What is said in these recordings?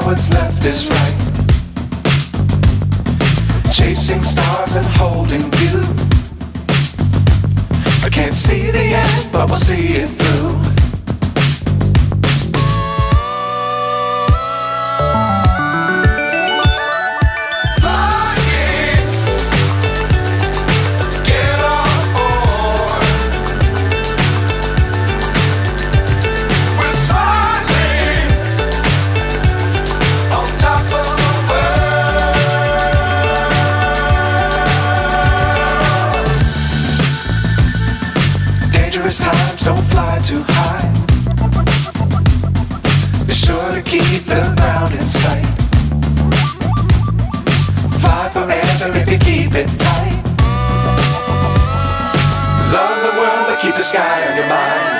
what's left is right. Chasing stars and holding you. I can't see the end, but we'll see it through. Times don't fly too high. Be sure to keep the ground in sight. Fly forever if you keep it tight. Love the world but keep the sky on your mind.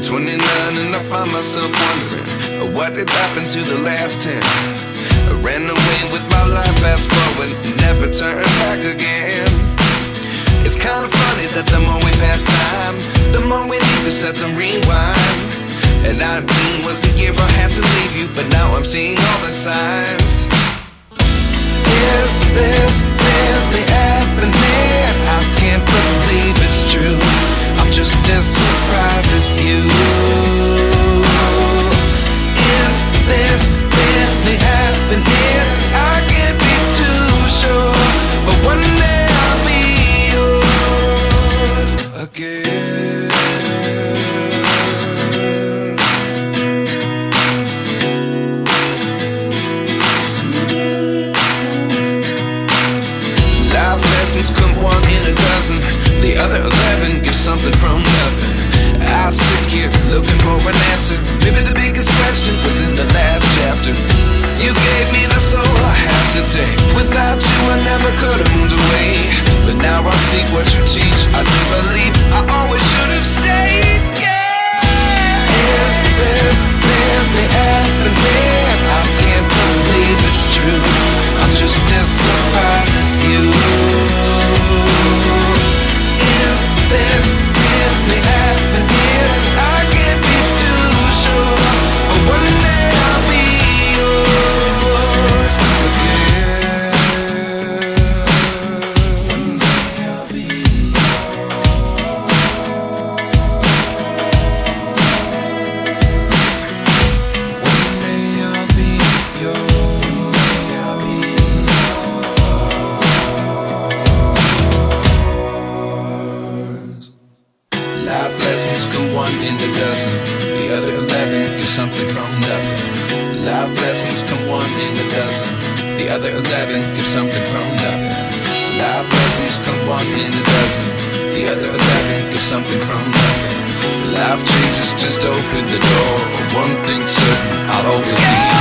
29 and I find myself wondering what did happen to the last 10. I ran away with my life, fast forward, never turn back again. It's kind of funny that the more we pass time, the more we need to set them rewind. And 19 was the year I had to leave you, but now I'm seeing all the signs. Is this really happening? I can't believe it's true. I'm just as surprised as you. Is this really happening? I can't be too sure, but one day I'll be yours again. Life lessons come one in a dozen. The other 11 give something from nothing. I sit here looking for an answer. Maybe the biggest question was in the last chapter. You gave me the soul I have today. Without you I never could have moved away. But now I see what you teach. I do believe I always should have stayed. Yeah. Is this really happening? I can't believe it's true. I'm just as surprised as you. Is this really happening? I can't be too sure, but one day I'll be yours again. One day I'll be yours. One day I'll be yours. Life lessons come one in a dozen. The other 11 give something from nothing. Life lessons come one in a dozen. The other 11 give something from nothing. Life lessons come one in a dozen. The other 11 give something from nothing. Life changes just open the door. One thing's certain, I'll always be